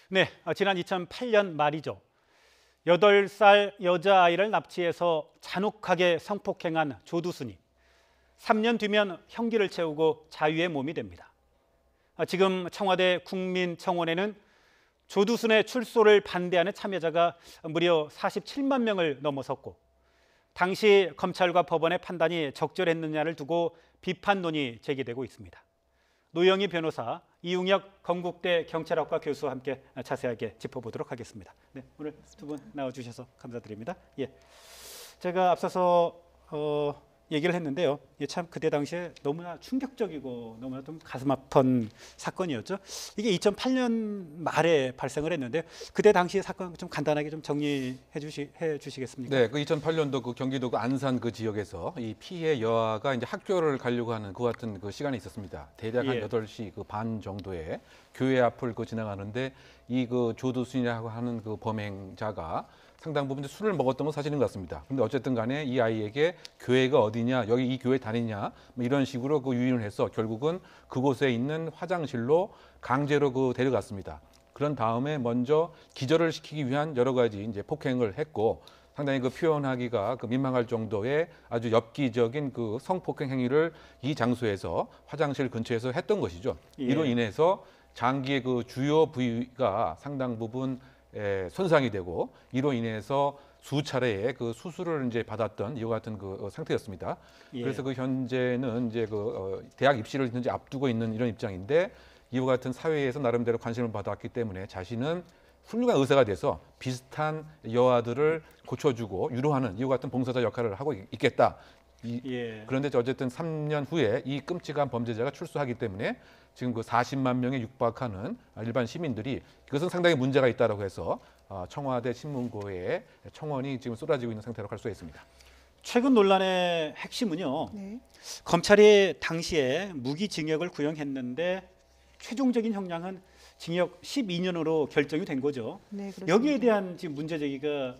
네, 지난 2008년 말이죠. 8살 여자아이를 납치해서 잔혹하게 성폭행한 조두순이 3년 뒤면 형기를 채우고 자유의 몸이 됩니다. 지금 청와대 국민청원에는 조두순의 출소를 반대하는 참여자가 무려 47만 명을 넘어섰고, 당시 검찰과 법원의 판단이 적절했느냐를 두고 비판론이 제기되고 있습니다. 노영희 변호사, 이웅혁 건국대 경찰학과 교수와 함께 자세하게 짚어보도록 하겠습니다. 네, 오늘 두 분 나와주셔서 감사드립니다. 예, 제가 앞서서 얘기를 했는데요. 참 그때 당시에 너무나 충격적이고 너무나 좀 가슴 아픈 사건이었죠. 이게 2008년 말에 발생을 했는데, 그때 당시 사건 좀 간단하게 좀 정리해 주시겠습니까? 네, 그 2008년도 그 경기도 그 안산 그 지역에서 이 피해 여아가 이제 학교를 가려고 하는 그 같은 그 시간이 있었습니다. 대략 한 8시 그 반 정도에 교회 앞을 그 지나가는데 이 그 조두순이라고 하는 그 범행자가 상당 부분 술을 먹었던 건 사실인 것 같습니다. 근데 어쨌든 간에 이 아이에게 교회가 어디냐, 여기 이 교회 다니냐, 뭐 이런 식으로 그 유인을 해서 결국은 그곳에 있는 화장실로 강제로 그 데려갔습니다. 그런 다음에 먼저 기절을 시키기 위한 여러 가지 이제 폭행을 했고, 상당히 그 표현하기가 그 민망할 정도의 아주 엽기적인 그 성폭행 행위를 이 장소에서 화장실 근처에서 했던 것이죠. 예. 이로 인해서 장기의 그 주요 부위가 상당 부분 손상이 되고, 이로 인해서 수차례의 그 수술을 이제 받았던 이와 같은 그 상태였습니다. 예. 그래서 그 현재는 이제 대학 입시를 현재 앞두고 있는 이런 입장인데, 이와 같은 사회에서 나름대로 관심을 받았기 때문에 자신은 훌륭한 의사가 돼서 비슷한 여아들을 고쳐주고 유로하는 이와 같은 봉사자 역할을 하고 있겠다. 그런데 어쨌든 3년 후에 이 끔찍한 범죄자가 출소하기 때문에 지금 그 40만 명에 육박하는 일반 시민들이 그것은 상당히 문제가 있다라고 해서 청와대 신문고에 청원이 지금 쏟아지고 있는 상태로 할 수 있습니다. 최근 논란의 핵심은요. 네. 검찰이 당시에 무기징역을 구형했는데 최종적인 형량은 징역 12년으로 결정이 된 거죠. 네, 그렇습니다. 여기에 대한 지금 문제 제기가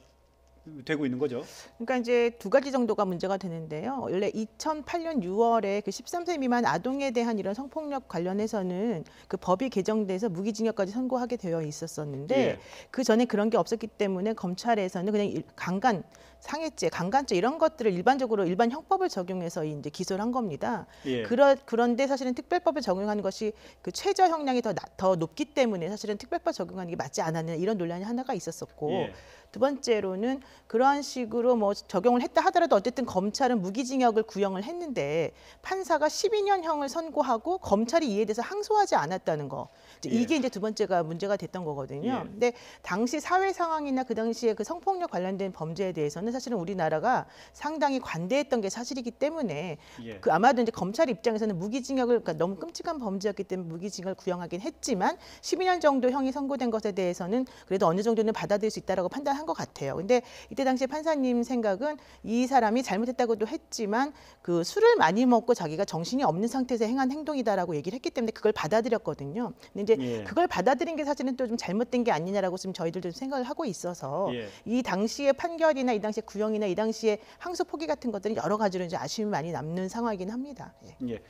되고 있는 거죠. 그러니까 이제 두 가지 정도가 문제가 되는데요. 원래 2008년 6월에 그 13세 미만 아동에 대한 이런 성폭력 관련해서는 그 법이 개정돼서 무기징역까지 선고하게 되어 있었었는데, 예. 그 전에 그런 게 없었기 때문에 검찰에서는 그냥 강간, 상해죄, 강간죄 이런 것들을 일반적으로 일반 형법을 적용해서 이제 기소를 한 겁니다. 예. 그런데 사실은 특별법을 적용하는 것이 그 최저 형량이 더 높기 때문에 사실은 특별법 적용하는 게 맞지 않았느냐, 이런 논란이 하나가 있었었고, 예. 두 번째로는 그러한 식으로 뭐 적용을 했다 하더라도 어쨌든 검찰은 무기징역을 구형을 했는데 판사가 12년형을 선고하고 검찰이 이에 대해서 항소하지 않았다는 거. 이게 이제 두 번째가 문제가 됐던 거거든요. 예. 근데 당시 사회 상황이나 그 당시에 그 성폭력 관련된 범죄에 대해서는 사실은 우리나라가 상당히 관대했던 게 사실이기 때문에 예. 그 아마도 이제 검찰 입장에서는 무기징역을, 그러니까 너무 끔찍한 범죄였기 때문에 무기징역을 구형하긴 했지만 12년 정도 형이 선고된 것에 대해서는 그래도 어느 정도는 받아들일 수 있다라고 판단한 것 같아요. 근데 이때 당시 판사님 생각은 이 사람이 잘못했다고도 했지만 그 술을 많이 먹고 자기가 정신이 없는 상태에서 행한 행동이다라고 얘기를 했기 때문에 그걸 받아들였거든요. 근데 이제 예. 그걸 받아들인 게 사실은 또 좀 잘못된 게 아니냐라고 지금 저희들도 생각을 하고 있어서 예. 이 당시의 판결이나 이 당시의 구형이나 이 당시의 항소 포기 같은 것들이 여러 가지로 이제 아쉬움이 많이 남는 상황이긴 합니다. 예. 예.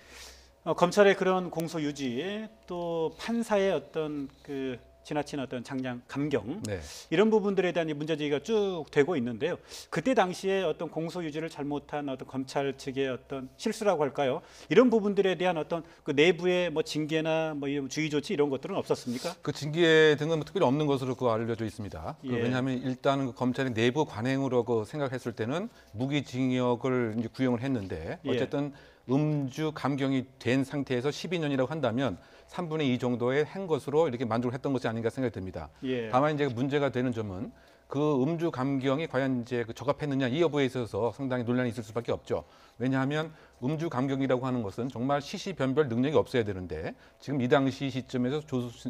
검찰의 그런 공소 유지, 또 판사의 어떤 그 지나친 어떤 장량 감경, 네. 이런 부분들에 대한 문제 제기가 쭉 되고 있는데요. 그때 당시에 어떤 공소 유지를 잘못한 어떤 검찰 측의 어떤 실수라고 할까요? 이런 부분들에 대한 어떤 그 내부의 뭐 징계나 뭐 이런 주의 조치 이런 것들은 없었습니까? 그 징계 등은 특별히 없는 것으로 그 알려져 있습니다. 예. 왜냐하면 일단은 그 검찰의 내부 관행으로 그 생각했을 때는 무기징역을 이제 구형을 했는데, 예. 어쨌든 음주 감경이 된 상태에서 12년이라고 한다면 3분의 2 정도의 한 것으로 이렇게 만족을 했던 것이 아닌가 생각이 듭니다. 예. 다만 이제 문제가 되는 점은 그 음주 감경이 과연 이제 그 적합했느냐, 이 여부에 있어서 상당히 논란이 있을 수밖에 없죠. 왜냐하면 음주 감경이라고 하는 것은 정말 시시변별 능력이 없어야 되는데, 지금 이 당시 시점에서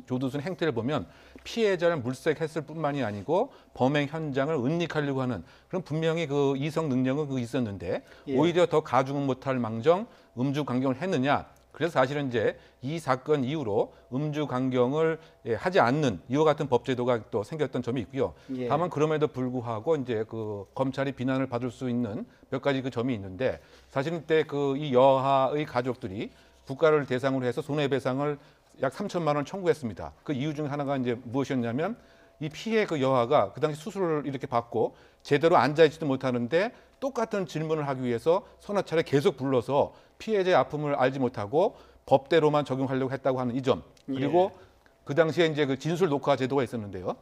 조두순 행태를 보면 피해자를 물색했을 뿐만이 아니고 범행 현장을 은닉하려고 하는 그런 분명히 그 이성 능력은 그 있었는데, 예. 오히려 더 가중은 못할 망정 음주 감경을 했느냐. 그래서 사실은 이제 이 사건 이후로 음주 감경을 하지 않는 이와 같은 법제도가 또 생겼던 점이 있고요. 예. 다만 그럼에도 불구하고 이제 그 검찰이 비난을 받을 수 있는 몇 가지 그 점이 있는데, 사실은 때 그 이 여하의 가족들이 국가를 대상으로 해서 손해배상을 약 3천만 원 청구했습니다. 그 이유 중 하나가 이제 무엇이었냐면 이 피해 그 여아가 그 당시 수술을 이렇게 받고 제대로 앉아있지도 못하는데 똑같은 질문을 하기 위해서 서너 차례 계속 불러서 피해자의 아픔을 알지 못하고 법대로만 적용하려고 했다고 하는 이 점. 그리고 그 당시에 이제 그 진술 녹화 제도가 있었는데요.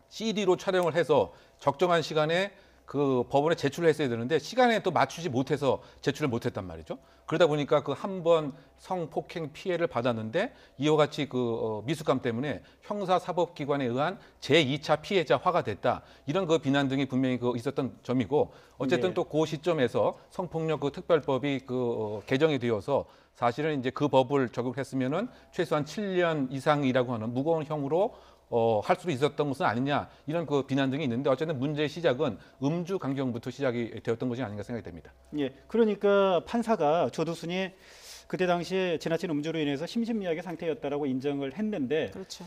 CD로 촬영을 해서 적정한 시간에 그 법원에 제출을 했어야 되는데 시간에 또 맞추지 못해서 제출을 못했단 말이죠. 그러다 보니까 그 한 번 성폭행 피해를 받았는데 이와 같이 그 미숙감 때문에 형사사법기관에 의한 제2차 피해자화가 됐다. 이런 그 비난 등이 분명히 그 있었던 점이고 어쨌든 또 그 시점에서 성폭력 그 특별법이 그 개정이 되어서 사실은 이제 그 법을 적용했으면은 최소한 7년 이상이라고 하는 무거운 형으로 할 수도 있었던 것은 아니냐 이런 그 비난 등이 있는데 어쨌든 문제의 시작은 음주 강경부터 시작이 되었던 것이 아닌가 생각이 됩니다. 그러니까 판사가 조두순이 그때 당시에 지나친 음주로 인해서 심신미약의 상태였다라고 인정을 했는데 그렇죠.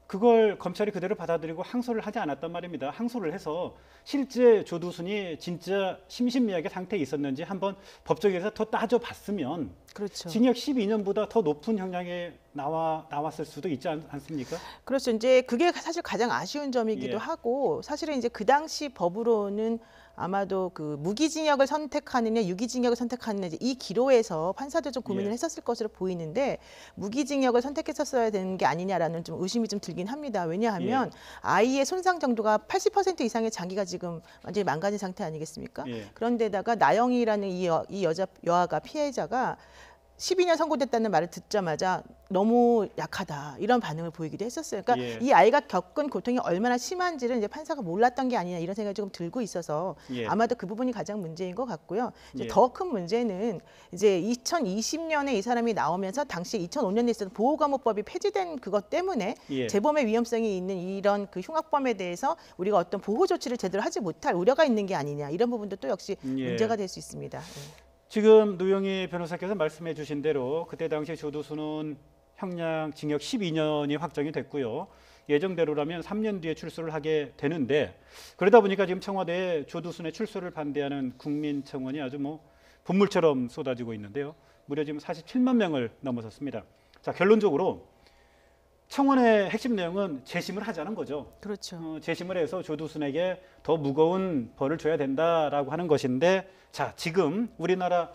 그걸 검찰이 그대로 받아들이고 항소를 하지 않았단 말입니다. 항소를 해서 실제 조두순이 진짜 심신미약의 상태에 있었는지 한번 법정에서 더 따져봤으면 그렇죠. 징역 12년보다 더 높은 형량이 나왔을 수도 있지 않습니까? 그렇죠. 이제 그게 사실 가장 아쉬운 점이기도 하고 사실은 이제 그 당시 법으로는 아마도 그 무기징역을 선택하느냐 유기징역을 선택하느냐 이 기로에서 판사도 좀 고민을 했었을 것으로 보이는데 무기징역을 선택했었어야 되는 게 아니냐라는 좀 의심이 좀 들긴 합니다. 왜냐하면 아이의 손상 정도가 80% 이상의 장기가 지금 완전히 망가진 상태 아니겠습니까? 그런데다가 나영이라는 이 여아가 피해자가 12년 선고됐다는 말을 듣자마자 너무 약하다 이런 반응을 보이기도 했었어요. 그러니까 이 아이가 겪은 고통이 얼마나 심한지를 이제 판사가 몰랐던 게 아니냐 이런 생각이 조금 들고 있어서 아마도 그 부분이 가장 문제인 것 같고요. 이제 더 큰 문제는 이제 2020년에 이 사람이 나오면서 당시 2005년에 있었던 보호감호법이 폐지된 그것 때문에 재범의 위험성이 있는 이런 그 흉악범에 대해서 우리가 어떤 보호 조치를 제대로 하지 못할 우려가 있는 게 아니냐 이런 부분도 또 역시 문제가 될 수 있습니다. 지금 노영희 변호사께서 말씀해 주신 대로 그때 당시 조두순은 형량 징역 12년이 확정이 됐고요. 예정대로라면 3년 뒤에 출소를 하게 되는데 그러다 보니까 지금 청와대에 조두순의 출소를 반대하는 국민청원이 아주 뭐 분물처럼 쏟아지고 있는데요. 무려 지금 47만 명을 넘어섰습니다. 자, 결론적으로 청원의 핵심 내용은 재심을 하자는 거죠. 그렇죠. 재심을 해서 조두순에게 더 무거운 벌을 줘야 된다라고 하는 것인데 자, 지금 우리나라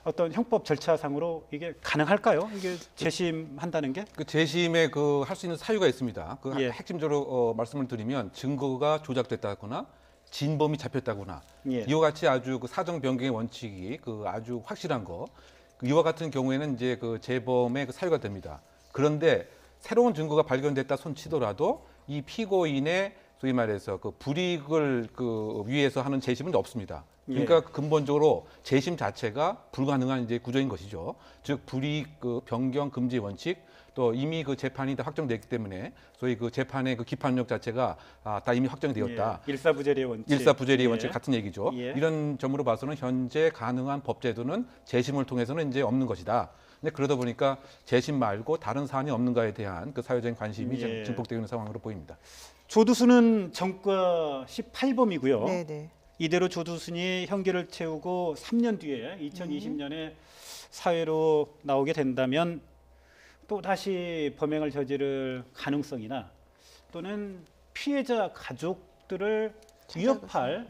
어떤 형법 절차상으로 이게 가능할까요? 이게 재심한다는 게? 그 재심에 그 할 수 있는 사유가 있습니다. 그 핵심적으로 말씀을 드리면 증거가 조작됐다거나 진범이 잡혔다거나 이와 같이 아주 그 사정 변경의 원칙이 그 아주 확실한 거 이와 같은 경우에는 이제 그 재범의 그 사유가 됩니다. 그런데 새로운 증거가 발견됐다 손치더라도 이 피고인의 소위 말해서 그 불이익을 그 위해서 하는 재심은 없습니다. 그러니까 근본적으로 재심 자체가 불가능한 이제 구조인 것이죠. 즉 불이익 그 변경 금지 원칙 또 이미 그 재판이 다 확정됐기 때문에 소위 그 재판의 그 기판력 자체가 다 이미 확정이 되었다. 일사부재리의 원칙. 일사부재리의 원칙 같은 얘기죠. 이런 점으로 봐서는 현재 가능한 법제도는 재심을 통해서는 이제 없는 것이다. 근데 그러다 보니까 재심 말고 다른 사안이 없는가에 대한 그 사회적인 관심이 증폭되고 있는 상황으로 보입니다. 조두순은 전과 18범이고요. 네네. 이대로 조두순이 형기를 채우고 3년 뒤에 2020년에 사회로 나오게 된다면 또 다시 범행을 저지를 가능성이나 또는 피해자 가족들을 위협할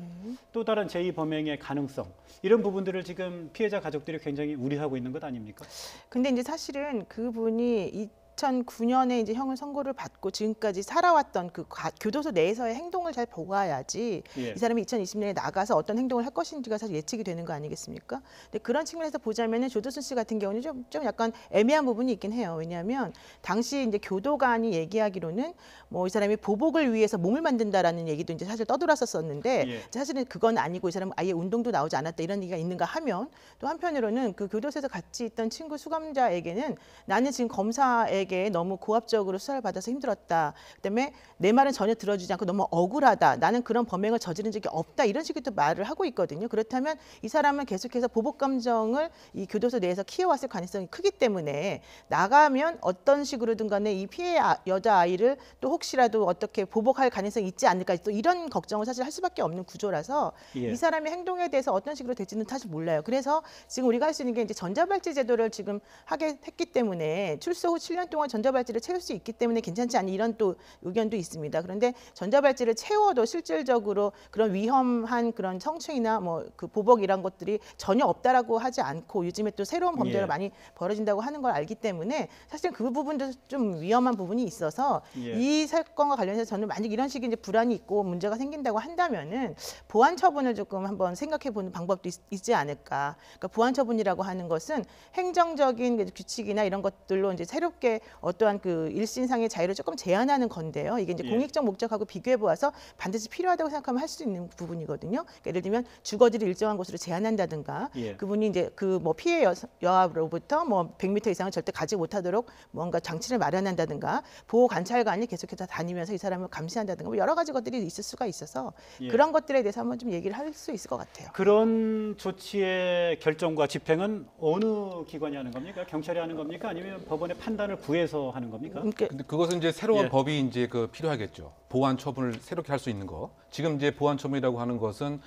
또 다른 제2범행의 가능성 이런 부분들을 지금 피해자 가족들이 굉장히 우려하고 있는 것 아닙니까? 근데 이제 사실은 그분이 2009년에 이제 형을 선고를 받고 지금까지 살아왔던 그 교도소 내에서의 행동을 잘 보아야지 이 사람이 2020년에 나가서 어떤 행동을 할 것인지가 사실 예측이 되는 거 아니겠습니까? 근데 그런 측면에서 보자면은 조두순 씨 같은 경우는 좀 약간 애매한 부분이 있긴 해요. 왜냐하면 당시 이제 교도관이 얘기하기로는 뭐 이 사람이 보복을 위해서 몸을 만든다라는 얘기도 이제 사실 떠돌았었는데 사실은 그건 아니고 이 사람은 아예 운동도 나오지 않았다 이런 얘기가 있는가 하면 또 한편으로는 그 교도소에서 같이 있던 친구 수감자에게는 나는 지금 검사에게 너무 고압적으로 수사를 받아서 힘들었다. 그다음에 내 말은 전혀 들어주지 않고 너무 억울하다. 나는 그런 범행을 저지른 적이 없다. 이런 식의 또 말을 하고 있거든요. 그렇다면 이 사람은 계속해서 보복 감정을 이 교도소 내에서 키워왔을 가능성이 크기 때문에 나가면 어떤 식으로든 간에 이 피해 여자아이를 또 혹시라도 어떻게 보복할 가능성이 있지 않을까 또 이런 걱정을 사실 할 수밖에 없는 구조라서 이 사람의 행동에 대해서 어떤 식으로 될지는 사실 몰라요. 그래서 지금 우리가 할 수 있는 게 이제 전자발찌 제도를 지금 하게 했기 때문에 출소 후 7년 동안 경우에 전자발찌를 채울 수 있기 때문에 괜찮지 않니 이런 또 의견도 있습니다. 그런데 전자발찌를 채워도 실질적으로 그런 위험한 그런 성추행이나 뭐 그 보복 이런 것들이 전혀 없다라고 하지 않고 요즘에 또 새로운 범죄가 예. 많이 벌어진다고 하는 걸 알기 때문에 사실 그 부분도 좀 위험한 부분이 있어서 예. 이 사건과 관련해서 저는 만약 이런 식의 이제 불안이 있고 문제가 생긴다고 한다면은 보완 처분을 조금 한번 생각해 보는 방법도 있지 않을까. 그러니까 보완 처분이라고 하는 것은 행정적인 규칙이나 이런 것들로 이제 새롭게 어떠한 그 일신상의 자유를 조금 제한하는 건데요. 이게 이제 예. 공익적 목적하고 비교해 보아서 반드시 필요하다고 생각하면 할 수 있는 부분이거든요. 그러니까 예를 들면 주거지를 일정한 곳으로 제한한다든가 예. 그분이 이제 그 뭐 피해 여하로부터 뭐 100m 이상을 절대 가지 못하도록 뭔가 장치를 마련한다든가 보호 관찰관이 계속해서 다니면서 이 사람을 감시한다든가 뭐 여러 가지 것들이 있을 수가 있어서 예. 그런 것들에 대해서 한번 좀 얘기를 할 수 있을 것 같아요. 그런 조치의 결정과 집행은 어느 기관이 하는 겁니까? 경찰이 하는 겁니까? 아니면 법원의 판단을 구해서 하는 겁니까? 그러니까 근데 그것은 이제 새로운 예. 법이 이제 그 필요하겠죠. 보안 처분을 새롭게 할 수 있는 거. 지금 이제 보안 처분이라고 하는 것은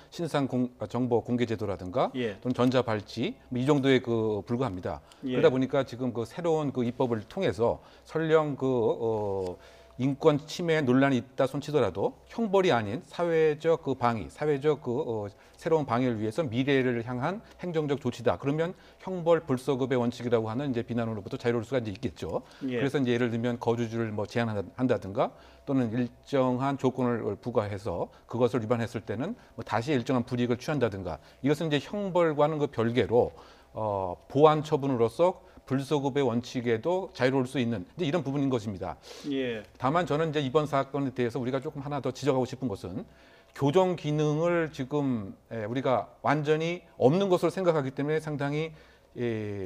정보 공개 제도라든가 예. 또는 전자 발찌 뭐이 정도에 그 불과합니다. 예. 그러다 보니까 지금 그 새로운 그 입법을 통해서 설령 인권 침해 논란이 있다 손치더라도 형벌이 아닌 사회적 그 방위, 사회적 새로운 방위를 위해서 미래를 향한 행정적 조치다. 그러면 형벌 불소급의 원칙이라고 하는 이제 비난으로부터 자유로울 수가 이제 있겠죠. 예. 그래서 이제 예를 들면 거주지를 뭐 제한한다든가 또는 일정한 조건을 부과해서 그것을 위반했을 때는 뭐 다시 일정한 불이익을 취한다든가 이것은 이제 형벌과는 그 별개로 보완 처분으로서 불소급의 원칙에도 자유로울 수 있는 이제 이런 부분인 것입니다. 예. 다만 저는 이제 이번 사건에 대해서 우리가 조금 하나 더 지적하고 싶은 것은 교정 기능을 지금 우리가 완전히 없는 것으로 생각하기 때문에 상당히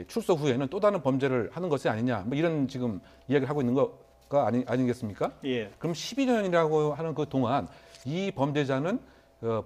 출소 후에는 또 다른 범죄를 하는 것이 아니냐 뭐 이런 지금 이야기를 하고 있는 거가 아니겠습니까? 예. 그럼 12년이라고 하는 그 동안 이 범죄자는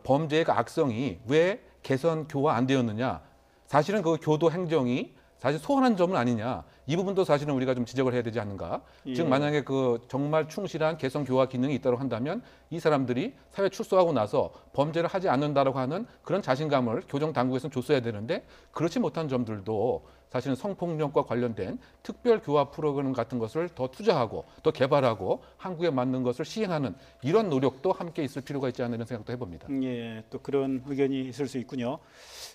범죄의 그 악성이 왜 개선 교화 안 되었느냐? 사실은 그 교도 행정이 사실 소홀한 점은 아니냐 이 부분도 사실은 우리가 좀 지적을 해야 되지 않는가. 예. 즉 만약에 그 정말 충실한 개선 교화 기능이 있다고 한다면 이 사람들이 사회 출소하고 나서 범죄를 하지 않는다라고 하는 그런 자신감을 교정 당국에서는 줬어야 되는데 그렇지 못한 점들도 사실은 성폭력과 관련된 특별 교화 프로그램 같은 것을 더 투자하고 더 개발하고 한국에 맞는 것을 시행하는 이런 노력도 함께 있을 필요가 있지 않나 이런 생각도 해봅니다. 예, 또 그런 의견이 있을 수 있군요.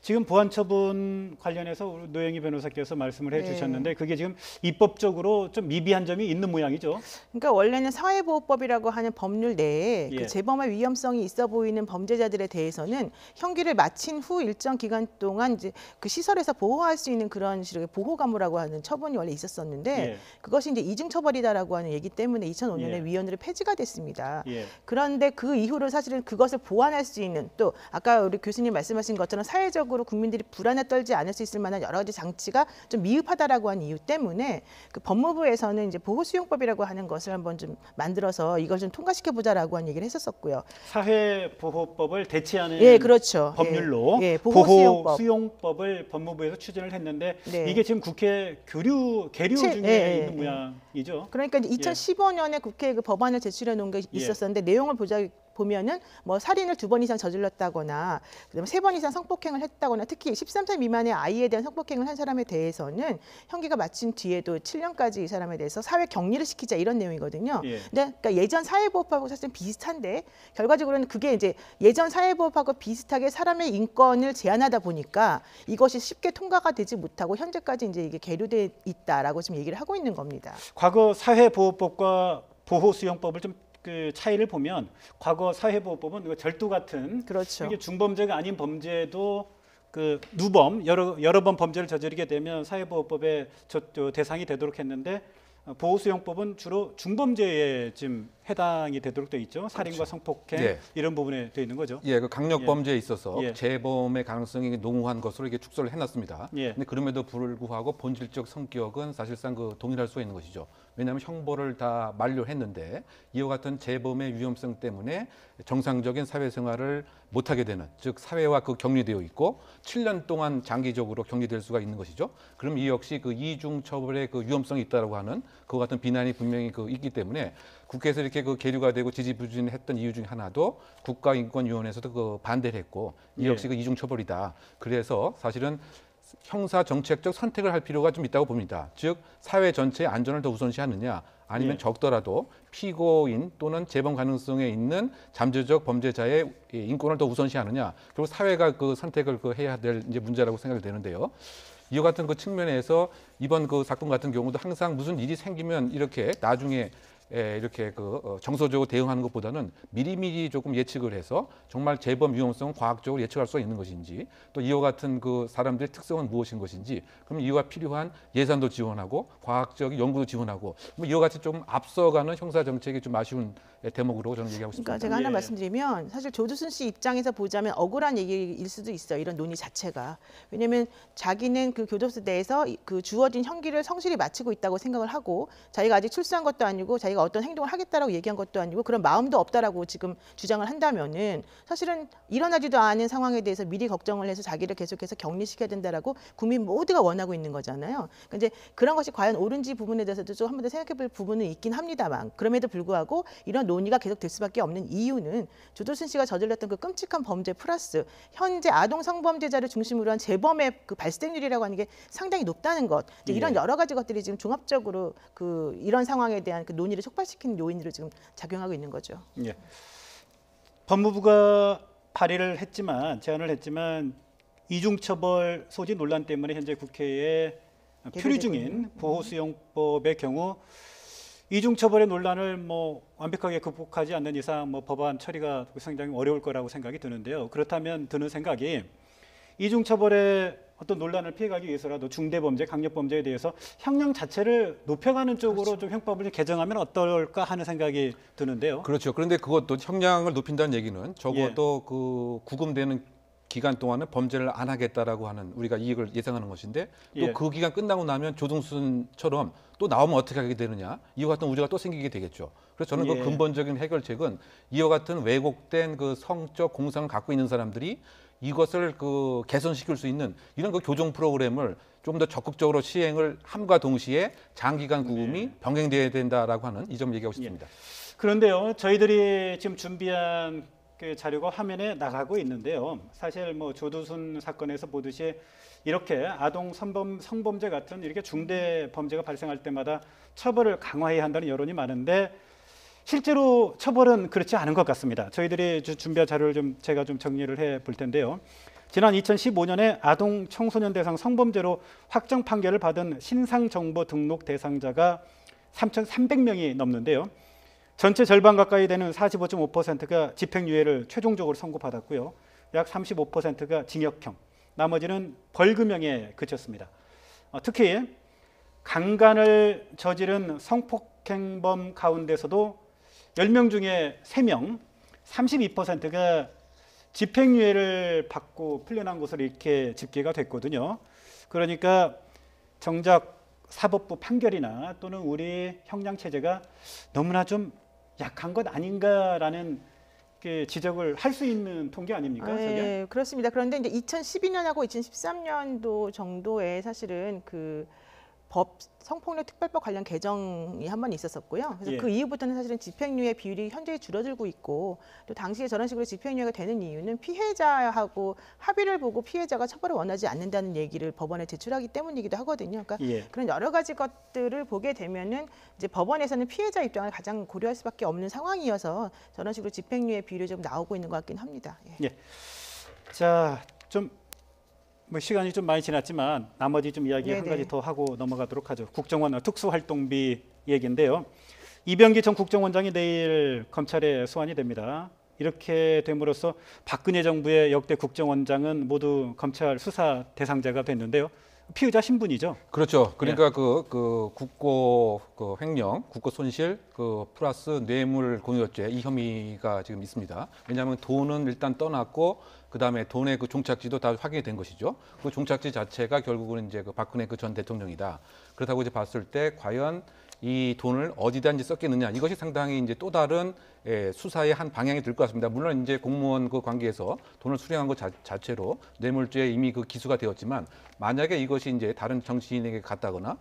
지금 보안 처분 관련해서 우리 노영희 변호사께서 말씀을 해주셨는데 그게 지금 입법적으로 좀 미비한 점이 있는 모양이죠. 그러니까 원래는 사회보호법이라고 하는 법률 내에 예. 그 재범할 위험성이 있어 보이는 범죄자들에 대해서는 형기를 마친 후 일정 기간 동안 이제 그 시설에서 보호할 수 있는 그런 식의 보호감호라고 하는 처분이 원래 있었었는데 예. 그것이 이제 이중처벌이다라고 하는 얘기 때문에 2005년에 예. 위원으로 폐지가 됐습니다. 예. 그런데 그 이후로 사실은 그것을 보완할 수 있는 또 아까 우리 교수님 말씀하신 것처럼 사회적으로 국민들이 불안에 떨지 않을 수 있을 만한 여러 가지 장치가 좀 미흡하다라고 하는 이유 때문에 그 법무부에서는 이제 보호수용법이라고 하는 것을 한번 좀 만들어서 이걸 좀 통과시켜 보자라고 하는 얘기를 했었었고요. 사회보호법을 대체하는 예, 그렇죠. 법률로 예, 보호수용법. 보호수용법을 법무부에서 추진을 했는데 네. 이게 지금 국회 계류 중에 예, 있는 모양이죠. 그러니까 이제 2015년에 국회에 그 법안을 제출해 놓은 게 있었었는데 내용을 보면은 뭐 살인을 2번 이상 저질렀다거나 그다음에 3번 이상 성폭행을 했다거나 특히 13살 미만의 아이에 대한 성폭행을 한 사람에 대해서는 형기가 마친 뒤에도 7년까지 이 사람에 대해서 사회 격리를 시키자 이런 내용이거든요. 예. 근데 그러니까 예전 사회보호법하고 사실 비슷한데 결과적으로는 그게 이제 예전 사회보호법하고 비슷하게 사람의 인권을 제한하다 보니까 이것이 쉽게 통과가 되지 못하고 현재까지 이제 이게 계류돼 있다라고 지금 얘기를 하고 있는 겁니다. 과거 사회보호법과 보호수용법을 좀 그 차이를 보면 과거 사회보호법은 절도 같은 그렇죠. 이게 중범죄가 아닌 범죄도 그 누범 여러 번 범죄를 저지르게 되면 사회보호법의 대상이 되도록 했는데 보호수용법은 주로 중범죄에 지금 해당이 되도록 돼 있죠. 살인과 성폭행 예. 이런 부분에 돼 있는 거죠. 예, 그 강력 예. 범죄에 있어서 예. 재범의 가능성이 농후한 것으로 이게 축소를 해놨습니다. 예. 근데 그럼에도 불구하고 본질적 성격은 사실상 그 동일할 수 있는 것이죠. 왜냐하면 형벌을 다 만료했는데 이와 같은 재범의 위험성 때문에 정상적인 사회생활을 못하게 되는, 즉 사회와 그 격리되어 있고 7년 동안 장기적으로 격리될 수가 있는 것이죠. 그럼 이 역시 그 이중 처벌의 그 위험성이 있다라고 하는 그와 같은 비난이 분명히 그 있기 때문에 국회에서 이렇게 그 계류가 되고 지지부진했던 이유 중에 하나도 국가인권위원회에서도 그 반대를 했고 이 역시 그 이중 처벌이다. 그래서 사실은 형사 정책적 선택을 할 필요가 좀 있다고 봅니다. 즉 사회 전체의 안전을 더 우선시하느냐, 아니면 예. 적더라도 피고인 또는 재범 가능성에 있는 잠재적 범죄자의 인권을 더 우선시하느냐, 그리고 사회가 그 선택을 해야 될 이제 문제라고 생각이 되는데요. 이와 같은 그 측면에서 이번 그 사건 같은 경우도 항상 무슨 일이 생기면 이렇게 나중에 이렇게 정서적으로 대응하는 것보다는 미리미리 조금 예측을 해서 정말 재범 위험성을 과학적으로 예측할 수 있는 것인지, 또 이와 같은 그 사람들의 특성은 무엇인 것인지, 그럼 이와 필요한 예산도 지원하고 과학적 연구도 지원하고, 뭐 이와 같이 좀 앞서가는 형사 정책이 좀 아쉬운 대목으로 저는 얘기하고 싶습니다. 그러니까 제가 하나 예. 말씀드리면, 사실 조두순 씨 입장에서 보자면 억울한 얘기일 수도 있어요. 이런 논의 자체가. 왜냐하면 자기는 그 교도소 내에서 그 주어진 형기를 성실히 마치고 있다고 생각을 하고, 자기가 아직 출소한 것도 아니고 자기가 어떤 행동을 하겠다라고 얘기한 것도 아니고 그런 마음도 없다라고 지금 주장을 한다면은, 사실은 일어나지도 않은 상황에 대해서 미리 걱정을 해서 자기를 계속해서 격리시켜야 된다라고 국민 모두가 원하고 있는 거잖아요. 그러니까 이제 그런 것이 과연 옳은지 부분에 대해서도 좀 한 번 더 생각해볼 부분은 있긴 합니다만, 그럼에도 불구하고 이런 논의가 계속 될 수밖에 없는 이유는 조두순 씨가 저질렀던 그 끔찍한 범죄 플러스 현재 아동 성범죄자를 중심으로 한 재범의 그 발생률이라고 하는 게 상당히 높다는 것, 이제 이런 예. 여러 가지 것들이 지금 종합적으로 그 이런 상황에 대한 그 논의를 촉발시키는 요인으로 지금 작용하고 있는 거죠. 예. 법무부가 발의를 했지만, 제안을 했지만 이중처벌 소지 논란 때문에 현재 국회에 표류 중인 보호수용법의 경우 이중처벌의 논란을 뭐 완벽하게 극복하지 않는 이상 뭐 법안 처리가 상당히 어려울 거라고 생각이 드는데요. 그렇다면 드는 생각이, 이중처벌의 어떤 논란을 피해가기 위해서라도 중대범죄, 강력범죄에 대해서 형량 자체를 높여가는 쪽으로 그렇죠. 좀 형법을 좀 개정하면 어떨까 하는 생각이 드는데요. 그렇죠. 그런데 그것도 형량을 높인다는 얘기는 적어도 그 구금되는 기간 동안은 범죄를 안 하겠다라고 하는, 우리가 이익을 예상하는 것인데, 또 예. 그 기간 끝나고 나면 조동순처럼 또 나오면 어떻게 하게 되느냐, 이와 같은 우려가 또 생기게 되겠죠. 그래서 저는 예. 그 근본적인 해결책은 이와 같은 왜곡된 그 성적 공상을 갖고 있는 사람들이 이것을 그 개선시킬 수 있는 이런 그 교정 프로그램을 좀 더 적극적으로 시행을 함과 동시에 장기간 구금이 병행돼야 된다라고 하는 이 점 얘기하고 싶습니다. 그런데요, 저희들이 지금 준비한 그 자료가 화면에 나가고 있는데요. 사실 뭐 조두순 사건에서 보듯이 이렇게 아동 성범죄 같은 이렇게 중대 범죄가 발생할 때마다 처벌을 강화해야 한다는 여론이 많은데, 실제로 처벌은 그렇지 않은 것 같습니다. 저희들이 준비한 자료를 제가 좀 정리를 해 볼 텐데요. 지난 2015년에 아동 청소년 대상 성범죄로 확정 판결을 받은 신상정보 등록 대상자가 3,300명이 넘는데요. 전체 절반 가까이 되는 45.5%가 집행유예를 최종적으로 선고받았고요. 약 35%가 징역형, 나머지는 벌금형에 그쳤습니다. 특히 강간을 저지른 성폭행범 가운데서도 10명 중에 3명, 32%가 집행유예를 받고 풀려난 것으로 이렇게 집계가 됐거든요. 그러니까 정작 사법부 판결이나 또는 우리 형량체제가 너무나 좀 약한 것 아닌가라는 그 지적을 할 수 있는 통계 아닙니까? 저게? 네, 그렇습니다. 그런데 이제 2012년하고 2013년도 정도에 사실은 그 법 성폭력 특별법 관련 개정이 한 번 있었었고요. 그래서 예. 그 이후부터는 사실은 집행유예 비율이 현저히 줄어들고 있고, 또 당시에 저런 식으로 집행유예가 되는 이유는 피해자하고 합의를 보고 피해자가 처벌을 원하지 않는다는 얘기를 법원에 제출하기 때문이기도 하거든요. 그러니까 예. 그런 여러 가지 것들을 보게 되면은 이제 법원에서는 피해자 입장을 가장 고려할 수밖에 없는 상황이어서 저런 식으로 집행유예 비율이 좀 나오고 있는 것 같긴 합니다. 예. 자, 좀 뭐 시간이 좀 많이 지났지만 나머지 좀 이야기 한 네네. 가지 더 하고 넘어가도록 하죠. 국정원 특수활동비 얘기인데요. 이병기 전 국정원장이 내일 검찰에 소환이 됩니다. 이렇게 됨으로써 박근혜 정부의 역대 국정원장은 모두 검찰 수사 대상자가 됐는데요. 피의자 신분이죠. 그렇죠. 그러니까 그 국고 그 횡령, 국고 손실, 그 플러스 뇌물 공여죄 이 혐의가 지금 있습니다. 왜냐하면 돈은 일단 떠났고, 그 다음에 돈의 그 종착지도 다 확인이 된 것이죠. 그 종착지 자체가 결국은 이제 그 박근혜 그 전 대통령이다. 그렇다고 이제 봤을 때 과연 이 돈을 어디다 이제 썼겠느냐, 이것이 상당히 이제 또 다른 수사의 한 방향이 될 것 같습니다. 물론 이제 공무원 그 관계에서 돈을 수령한 것 자체로 뇌물죄에 이미 그 기수가 되었지만, 만약에 이것이 이제 다른 정치인에게 갔다거나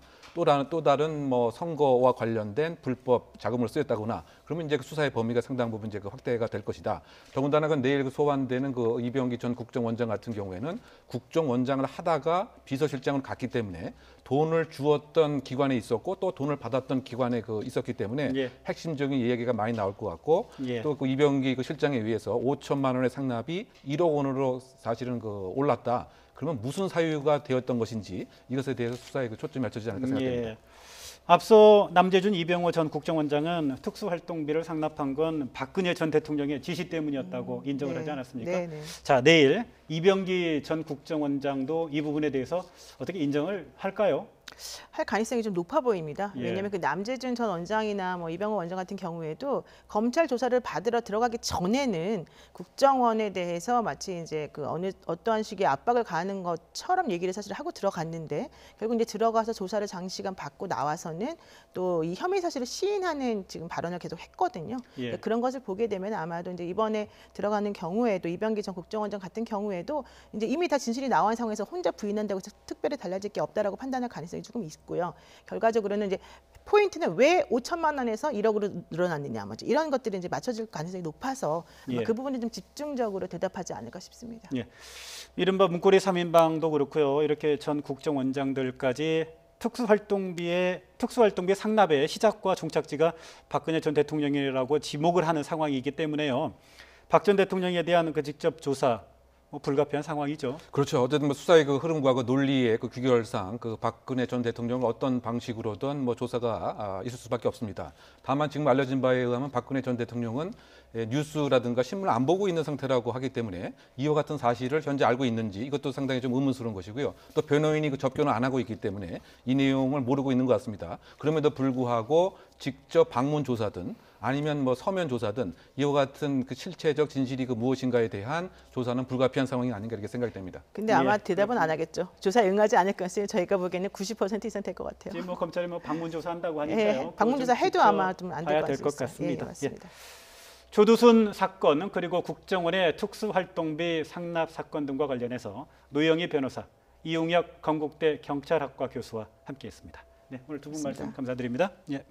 또 다른 뭐 선거와 관련된 불법 자금을 쓰였다거나 그러면 이제 그 수사의 범위가 상당 부분 이제 그 확대가 될 것이다. 더군다나 그 내일 그 소환되는 그 이병기 전 국정원장 같은 경우에는 국정원장을 하다가 비서실장으로 갔기 때문에 돈을 주었던 기관에 있었고 또 돈을 받았던 기관에 그 있었기 때문에 예. 핵심적인 이야기가 많이 나올 것 같고 예. 또 그 이병기 그 실장에 의해서 5천만 원의 상납이 1억 원으로 사실은 그 올랐다. 그러면 무슨 사유가 되었던 것인지 이것에 대해서 수사에 그 초점이 맞춰지지 않을까 생각됩니다. 예. 앞서 남재준 이병호 전 국정원장은 특수활동비를 상납한 건 박근혜 전 대통령의 지시 때문이었다고 인정을 네. 하지 않았습니까? 네, 네. 자, 내일 이병기 전 국정원장도 이 부분에 대해서 어떻게 인정을 할까요? 할 가능성이 좀 높아 보입니다. 예. 왜냐하면 그 남재준 전 원장이나 뭐 이병호 원장 같은 경우에도 검찰 조사를 받으러 들어가기 전에는 국정원에 대해서 마치 이제 그 어떠한 식의 압박을 가하는 것처럼 얘기를 사실 하고 들어갔는데 결국 이제 들어가서 조사를 장시간 받고 나와서는 또 이 혐의 사실을 시인하는 지금 발언을 계속 했거든요. 예. 그런 것을 보게 되면 아마도 이제 이번에 들어가는 경우에도 이병기 전 국정원장 같은 경우에도 이제 이미 다 진실이 나온 상황에서 혼자 부인한다고 해서 특별히 달라질 게 없다라고 판단할 가능성이 조금 있고요. 결과적으로는 이제 포인트는 왜 5천만 원에서 1억으로 늘어났느냐, 뭐 이런 것들이 이제 맞춰질 가능성이 높아서 아마 예. 그 부분이 좀 집중적으로 대답하지 않을까 싶습니다. 예. 이른바 문고리 3인방도 그렇고요. 이렇게 전 국정원장들까지 특수활동비의 상납의 시작과 종착지가 박근혜 전 대통령이라고 지목을 하는 상황이기 때문에요. 박 전 대통령에 대한 그 직접 조사 불가피한 상황이죠. 그렇죠. 어쨌든 뭐 수사의 그 흐름과 그 논리의 그 규결상 그 박근혜 전 대통령을 어떤 방식으로든 뭐 조사가 있을 수밖에 없습니다. 다만 지금 알려진 바에 의하면 박근혜 전 대통령은 뉴스라든가 신문을 안 보고 있는 상태라고 하기 때문에 이와 같은 사실을 현재 알고 있는지 이것도 상당히 좀 의문스러운 것이고요. 또 변호인이 그 접견을 안 하고 있기 때문에 이 내용을 모르고 있는 것 같습니다. 그럼에도 불구하고 직접 방문 조사든 아니면 뭐 서면 조사든 이와 같은 그 실체적 진실이 그 무엇인가에 대한 조사는 불가피한 상황이 아닌가 이렇게 생각이 됩니다. 근데 아마 예. 대답은 안 하겠죠. 조사에 응하지 않을 가능성이 저희가 보기에는 90% 이상 될 것 같아요. 지금 뭐 검찰이 뭐 방문 조사한다고 하니까요. 예, 방문 조사 해도 아마 좀 안 될 것 같습니다. 예, 맞습니다. 조두순 사건 그리고 국정원의 특수활동비 상납 사건 등과 관련해서 노영희 변호사, 이용혁 건국대 경찰학과 교수와 함께했습니다. 네, 오늘 두 분 말씀 감사드립니다. 예.